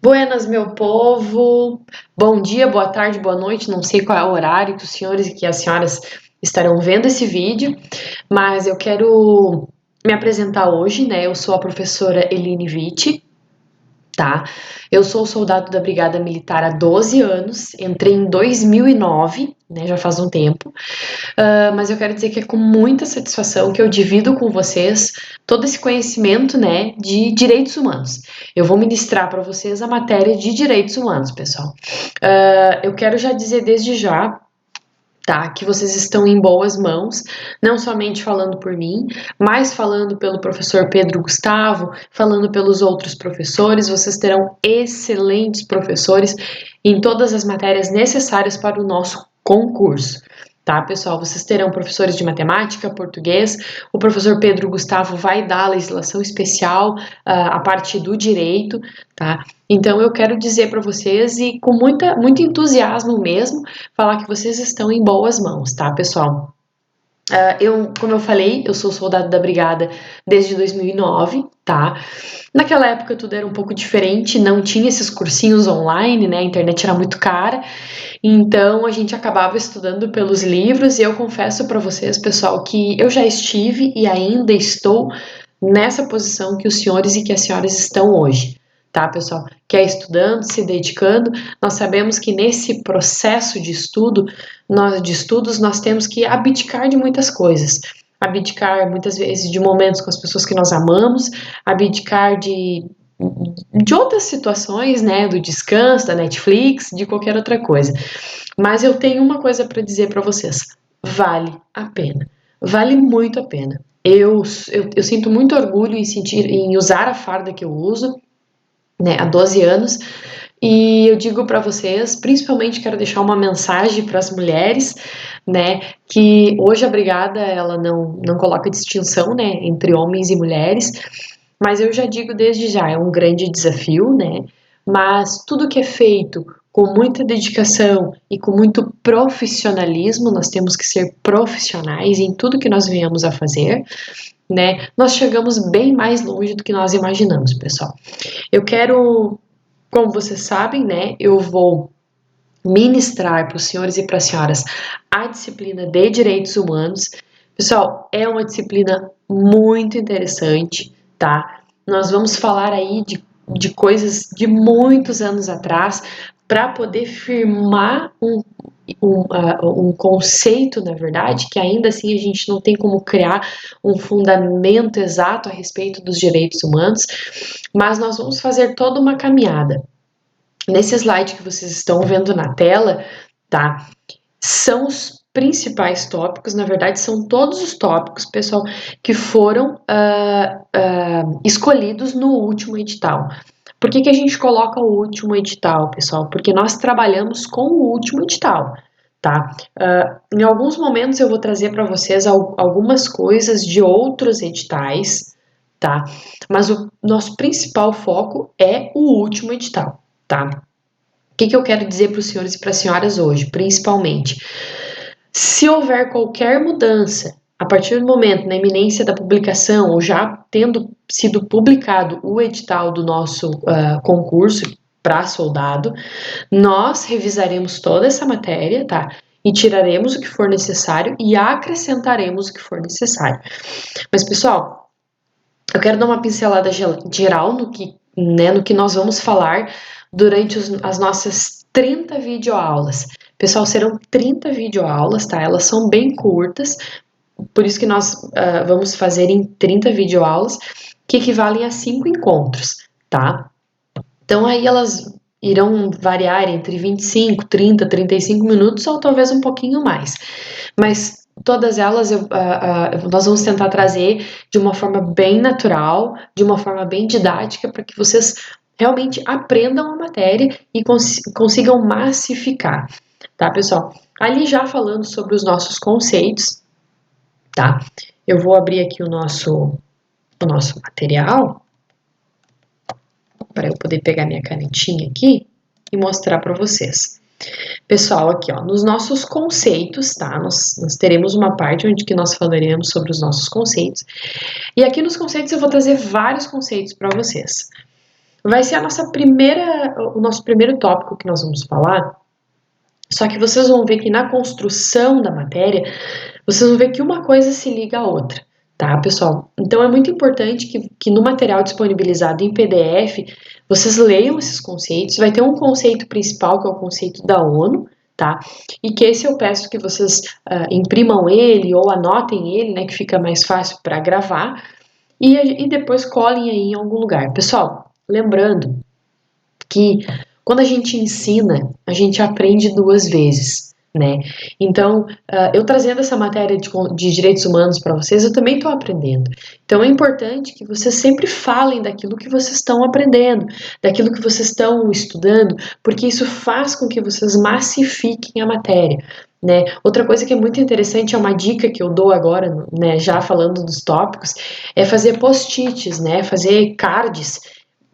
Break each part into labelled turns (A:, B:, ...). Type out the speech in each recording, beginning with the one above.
A: Buenas, meu povo. Bom dia, boa tarde, boa noite. Não sei qual é o horário que os senhores e que as senhoras estarão vendo esse vídeo, mas eu quero me apresentar hoje, né? Eu sou a professora Eline Vitti, tá? Eu sou soldado da Brigada Militar há 12 anos, entrei em 2009, né? Já faz um tempo. Mas eu quero dizer que é com muita satisfação que eu divido com vocês todo esse conhecimento, né, de direitos humanos. Eu vou ministrar para vocês a matéria de direitos humanos, pessoal. Eu quero já dizer desde já, tá, que vocês estão em boas mãos, não somente falando por mim, mas falando pelo professor Pedro Gustavo, falando pelos outros professores. Vocês terão excelentes professores em todas as matérias necessárias para o nosso concurso. Tá, pessoal? Vocês terão professores de matemática, português. O professor Pedro Gustavo vai dar a legislação especial, a parte do direito, tá? Então eu quero dizer para vocês, e com muito entusiasmo mesmo, falar que vocês estão em boas mãos, tá, pessoal? Como eu falei, eu sou soldado da brigada desde 2009, tá? Naquela época tudo era um pouco diferente, não tinha esses cursinhos online, né? A internet era muito cara, então a gente acabava estudando pelos livros. E eu confesso para vocês, pessoal, que eu já estive e ainda estou nessa posição que os senhores e que as senhoras estão hoje, tá, pessoal? Que é estudando, se dedicando. Nós sabemos que nesse processo de estudos, nós temos que abdicar de muitas coisas. Abdicar muitas vezes de momentos com as pessoas que nós amamos, abdicar de outras situações, né, do descanso, da Netflix, de qualquer outra coisa. Mas eu tenho uma coisa para dizer para vocês: vale a pena, vale muito a pena. Eu sinto muito orgulho em usar a farda que eu uso, né, há 12 anos. E eu digo para vocês, principalmente quero deixar uma mensagem para as mulheres, né, que hoje a brigada ela não coloca distinção, né, entre homens e mulheres, mas eu já digo desde já, é um grande desafio, né, mas tudo que é feito com muita dedicação e com muito profissionalismo, nós temos que ser profissionais em tudo que nós venhamos a fazer, né, nós chegamos bem mais longe do que nós imaginamos, pessoal. Eu quero, como vocês sabem, né, eu vou ministrar para os senhores e para as senhoras a disciplina de direitos humanos. Pessoal, é uma disciplina muito interessante, tá? Nós vamos falar aí de coisas de muitos anos atrás para poder firmar um conceito, na verdade, que ainda assim a gente não tem como criar um fundamento exato a respeito dos direitos humanos, mas nós vamos fazer toda uma caminhada. Nesse slide que vocês estão vendo na tela, tá? São os principais tópicos, na verdade são todos os tópicos, pessoal, que foram escolhidos no último edital. Por que a gente coloca o último edital, pessoal? Porque nós trabalhamos com o último edital, tá? Em alguns momentos eu vou trazer para vocês algumas coisas de outros editais, tá? Mas o nosso principal foco é o último edital, tá? O que eu quero dizer para os senhores e para as senhoras hoje, principalmente? Se houver qualquer mudança, a partir do momento, na iminência da publicação, ou já tendo sido publicado o edital do nosso concurso para soldado, nós revisaremos toda essa matéria, tá? E tiraremos o que for necessário e acrescentaremos o que for necessário. Mas, pessoal, eu quero dar uma pincelada geral no que nós vamos falar durante as nossas 30 videoaulas. Pessoal, serão 30 videoaulas, tá? Elas são bem curtas, por isso que nós vamos fazer em 30 videoaulas, que equivalem a 5 encontros, tá? Então aí elas irão variar entre 25, 30, 35 minutos ou talvez um pouquinho mais. Mas todas elas nós vamos tentar trazer de uma forma bem natural, de uma forma bem didática, para que vocês realmente aprendam a matéria e consigam massificar, tá, pessoal? Ali já falando sobre os nossos conceitos, tá? Eu vou abrir aqui o nosso material para eu poder pegar minha canetinha aqui e mostrar para vocês. Pessoal, aqui ó, nos nossos conceitos, tá? Nós teremos uma parte onde que nós falaremos sobre os nossos conceitos. E aqui nos conceitos eu vou trazer vários conceitos para vocês. vai ser o nosso primeiro tópico que nós vamos falar. Só que vocês vão ver que na construção da matéria, vocês vão ver que uma coisa se liga à outra, tá, pessoal? Então é muito importante que no material disponibilizado em PDF, vocês leiam esses conceitos. Vai ter um conceito principal, que é o conceito da ONU, tá? E que esse eu peço que vocês imprimam ele ou anotem ele, né, que fica mais fácil para gravar, e depois colhem aí em algum lugar. Pessoal, lembrando que quando a gente ensina, a gente aprende duas vezes, né? Então, eu trazendo essa matéria de direitos humanos para vocês, eu também estou aprendendo. Então, é importante que vocês sempre falem daquilo que vocês estão aprendendo, daquilo que vocês estão estudando, porque isso faz com que vocês massifiquem a matéria. Né? Outra coisa que é muito interessante, é uma dica que eu dou agora, né, já falando dos tópicos, é fazer post-its, né, fazer cards.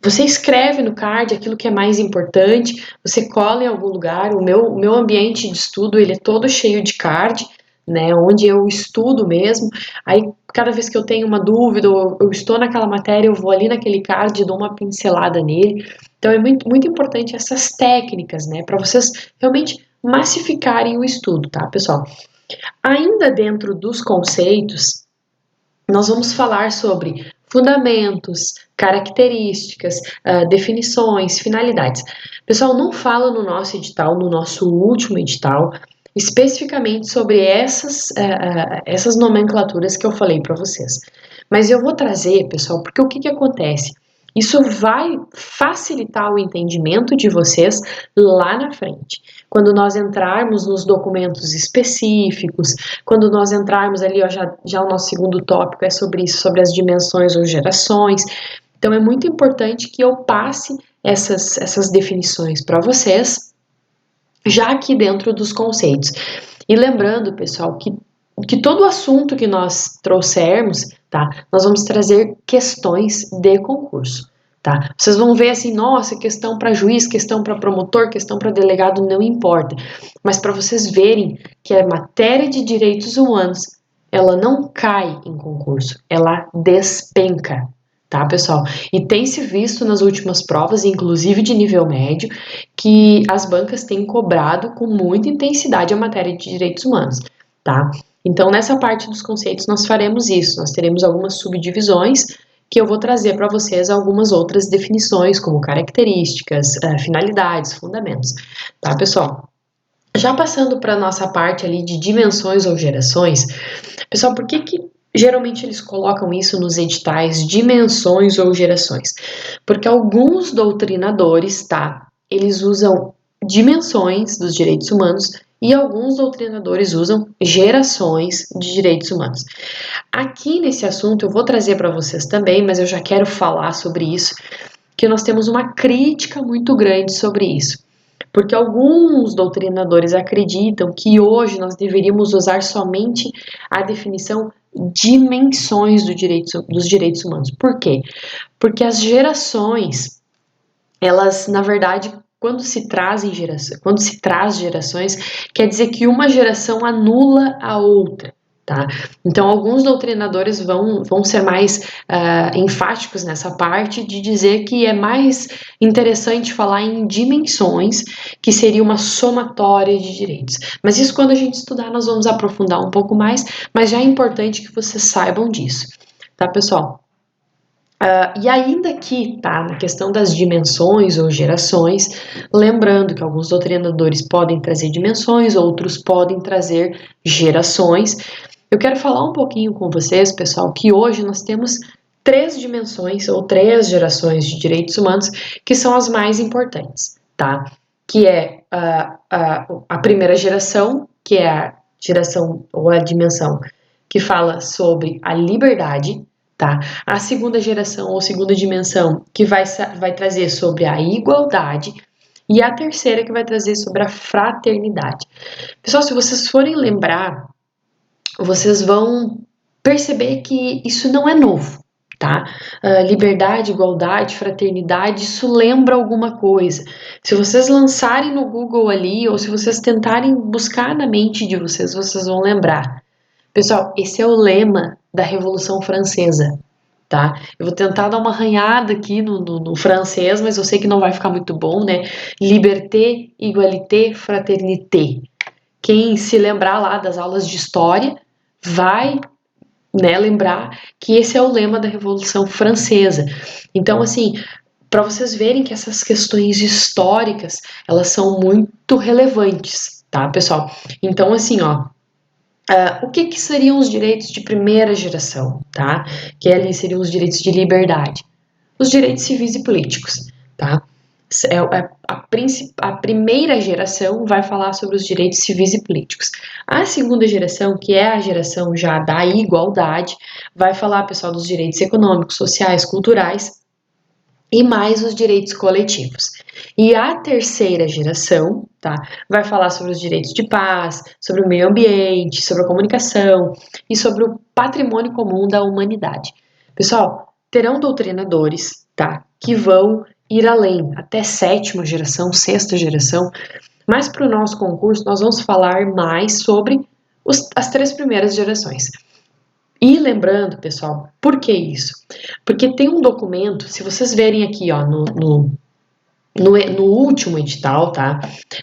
A: Você escreve no card aquilo que é mais importante, você cola em algum lugar. O meu ambiente de estudo, ele é todo cheio de card, né, onde eu estudo mesmo. Aí, cada vez que eu tenho uma dúvida, ou eu estou naquela matéria, eu vou ali naquele card e dou uma pincelada nele. Então, é muito, muito importante essas técnicas, né, para vocês realmente massificarem o estudo, tá, pessoal? Ainda dentro dos conceitos, nós vamos falar sobre fundamentos, características, definições, finalidades. Pessoal, não fala no nosso edital, no nosso último edital, especificamente sobre essas nomenclaturas que eu falei para vocês. Mas eu vou trazer, pessoal, porque o que acontece? Isso vai facilitar o entendimento de vocês lá na frente. Quando nós entrarmos nos documentos específicos, quando nós entrarmos ali, ó, já o nosso segundo tópico é sobre isso, sobre as dimensões ou gerações. Então é muito importante que eu passe essas definições para vocês, já aqui dentro dos conceitos. E lembrando, pessoal, que todo assunto que nós trouxermos, tá? Nós vamos trazer questões de concurso, tá? Vocês vão ver assim, nossa, questão para juiz, questão para promotor, questão para delegado, não importa. Mas para vocês verem que a matéria de direitos humanos, ela não cai em concurso, ela despenca, tá, pessoal? E tem se visto nas últimas provas, inclusive de nível médio, que as bancas têm cobrado com muita intensidade a matéria de direitos humanos, tá? Então, nessa parte dos conceitos, nós faremos isso. Nós teremos algumas subdivisões que eu vou trazer para vocês algumas outras definições, como características, finalidades, fundamentos, tá, pessoal? Já passando para a nossa parte ali de dimensões ou gerações, pessoal, por que geralmente eles colocam isso nos editais, dimensões ou gerações? Porque alguns doutrinadores, tá, eles usam dimensões dos direitos humanos e alguns doutrinadores usam gerações de direitos humanos. Aqui nesse assunto eu vou trazer para vocês também, mas eu já quero falar sobre isso, que nós temos uma crítica muito grande sobre isso. Porque alguns doutrinadores acreditam que hoje nós deveríamos usar somente a definição dimensões dos direitos humanos. Por quê? Porque as gerações, elas, na verdade, quando se traz gerações, quer dizer que uma geração anula a outra. Tá? Então, alguns doutrinadores vão ser mais enfáticos nessa parte de dizer que é mais interessante falar em dimensões, que seria uma somatória de direitos. Mas isso, quando a gente estudar, nós vamos aprofundar um pouco mais, mas já é importante que vocês saibam disso, tá, pessoal? E ainda aqui, tá, na questão das dimensões ou gerações, lembrando que alguns doutrinadores podem trazer dimensões, outros podem trazer gerações. Eu quero falar um pouquinho com vocês, pessoal, que hoje nós temos 3 dimensões ou 3 gerações de direitos humanos que são as mais importantes, tá? Que é a primeira geração, que é a geração ou a dimensão que fala sobre a liberdade, tá? A segunda geração ou segunda dimensão que vai trazer sobre a igualdade, e a terceira que vai trazer sobre a fraternidade. Pessoal, se vocês forem lembrar, vocês vão perceber que isso não é novo, tá? Liberdade, igualdade, fraternidade, isso lembra alguma coisa. Se vocês lançarem no Google ali, ou se vocês tentarem buscar na mente de vocês vão lembrar. Pessoal, esse é o lema da Revolução Francesa. tá? Eu vou tentar dar uma arranhada aqui no francês, mas eu sei que não vai ficar muito bom, né? Liberté, égalité, fraternité. Quem se lembrar lá das aulas de história vai, né, lembrar que esse é o lema da Revolução Francesa. Então, assim, para vocês verem que essas questões históricas, elas são muito relevantes, tá, pessoal? Então, assim, ó, o que seriam os direitos de primeira geração, tá? Que ali seriam os direitos de liberdade. Os direitos civis e políticos, tá? A primeira geração vai falar sobre os direitos civis e políticos. A segunda geração, que é a geração já da igualdade, vai falar, pessoal, dos direitos econômicos, sociais, culturais e mais os direitos coletivos. E a terceira geração, tá, vai falar sobre os direitos de paz, sobre o meio ambiente, sobre a comunicação e sobre o patrimônio comum da humanidade. Pessoal, terão doutrinadores, tá, que vão ir além, até sétima geração, sexta geração, mas para o nosso concurso nós vamos falar mais sobre as três primeiras gerações. E lembrando, pessoal, por que isso? Porque tem um documento, se vocês verem aqui, ó, no último edital, tá?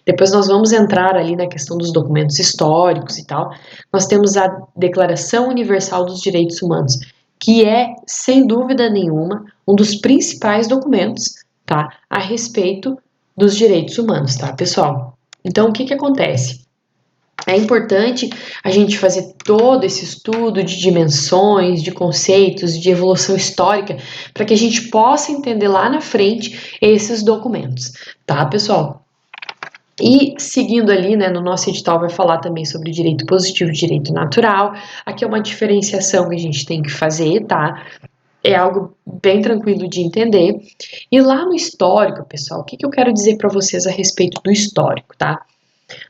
A: Depois nós vamos entrar ali na questão dos documentos históricos e tal. Nós temos a Declaração Universal dos Direitos Humanos, que é, sem dúvida nenhuma, um dos principais documentos, tá? A respeito dos direitos humanos, tá, pessoal? Então, o que acontece? É importante a gente fazer todo esse estudo de dimensões, de conceitos, de evolução histórica, para que a gente possa entender lá na frente esses documentos, tá, pessoal? E seguindo ali, né, no nosso edital vai falar também sobre direito positivo e direito natural. Aqui é uma diferenciação que a gente tem que fazer, tá? É algo bem tranquilo de entender. E lá no histórico, pessoal, o que eu quero dizer para vocês a respeito do histórico, tá?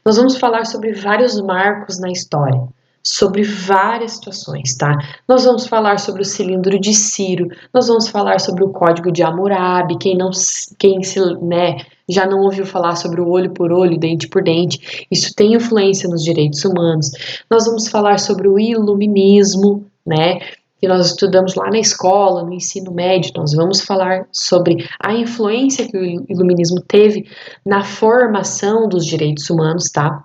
A: Nós vamos falar sobre vários marcos na história, sobre várias situações, tá? Nós vamos falar sobre o cilindro de Ciro, nós vamos falar sobre o Código de Hammurabi, né, já não ouviu falar sobre o olho por olho, dente por dente, isso tem influência nos direitos humanos. Nós vamos falar sobre o iluminismo, né? Que nós estudamos lá na escola, no ensino médio, nós vamos falar sobre a influência que o iluminismo teve na formação dos direitos humanos, tá?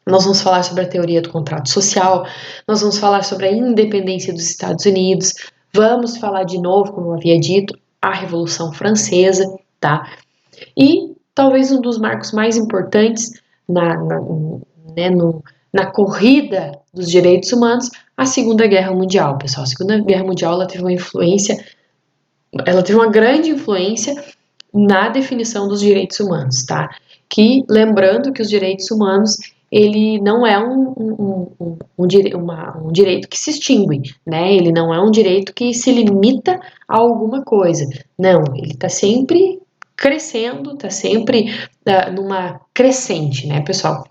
A: Nós vamos falar sobre a teoria do contrato social, nós vamos falar sobre a independência dos Estados Unidos, vamos falar de novo, como eu havia dito, a Revolução Francesa, tá? E talvez um dos marcos mais importantes na corrida dos direitos humanos, a Segunda Guerra Mundial, pessoal. A Segunda Guerra Mundial ela teve uma grande influência na definição dos direitos humanos, tá? Que, lembrando que os direitos humanos, ele não é um direito que se extingue, né? Ele não é um direito que se limita a alguma coisa. Não, ele está sempre crescendo, está sempre numa crescente, né, pessoal?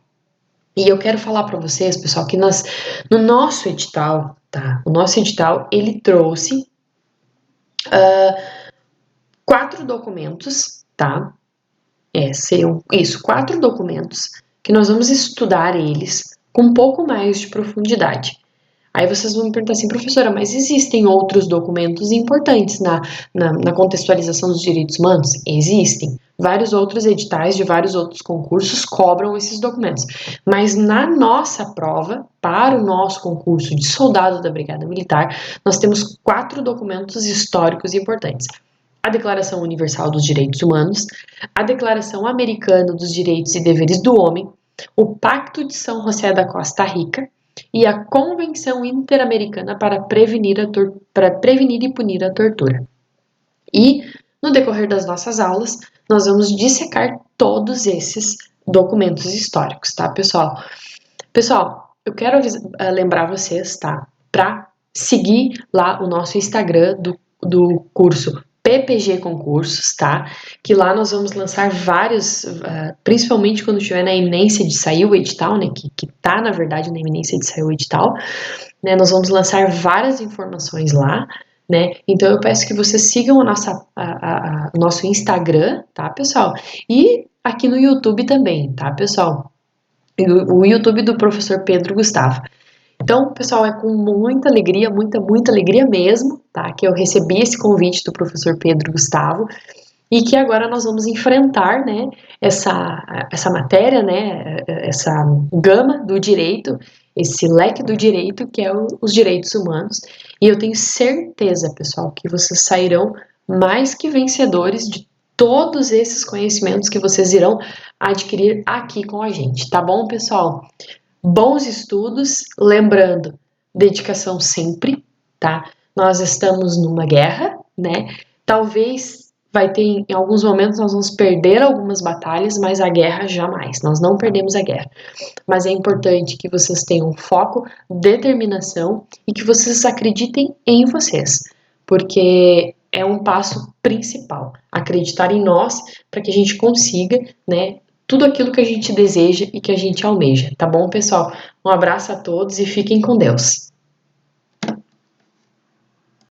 A: E eu quero falar para vocês, pessoal, que no nosso edital, tá? O nosso edital, ele trouxe 4 documentos, tá? Seriam isso, 4 documentos que nós vamos estudar eles com um pouco mais de profundidade. Aí vocês vão me perguntar assim, professora, mas existem outros documentos importantes na contextualização dos direitos humanos? Existem. Vários outros editais de vários outros concursos cobram esses documentos. Mas na nossa prova, para o nosso concurso de soldado da Brigada Militar, nós temos 4 documentos históricos importantes. A Declaração Universal dos Direitos Humanos, a Declaração Americana dos Direitos e Deveres do Homem, o Pacto de São José da Costa Rica e a Convenção Interamericana para prevenir e punir a tortura. E, no decorrer das nossas aulas, nós vamos dissecar todos esses documentos históricos, tá, pessoal? Pessoal, eu quero lembrar vocês, tá, para seguir lá o nosso Instagram do curso PPG Concursos, tá? Que lá nós vamos lançar vários, principalmente quando estiver na iminência de sair o edital, né? Que tá, na verdade, na iminência de sair o edital, né? Nós vamos lançar várias informações lá, né? Então eu peço que vocês sigam o nosso Instagram, tá, pessoal? E aqui no YouTube também, tá, pessoal? O YouTube do professor Pedro Gustavo. Então, pessoal, é com muita alegria, muita alegria mesmo, tá? Que eu recebi esse convite do professor Pedro Gustavo e que agora nós vamos enfrentar, né, essa matéria, né, essa gama do direito, esse leque do direito que é os direitos humanos. E eu tenho certeza, pessoal, que vocês sairão mais que vencedores de todos esses conhecimentos que vocês irão adquirir aqui com a gente, tá bom, pessoal? Bons estudos, lembrando, dedicação sempre, tá? Nós estamos numa guerra, né? Talvez vai ter em alguns momentos nós vamos perder algumas batalhas, mas a guerra jamais. Nós não perdemos a guerra. Mas é importante que vocês tenham foco, determinação e que vocês acreditem em vocês, porque é um passo principal, acreditar em nós para que a gente consiga, né, tudo aquilo que a gente deseja e que a gente almeja, tá bom, pessoal? Um abraço a todos e fiquem com Deus.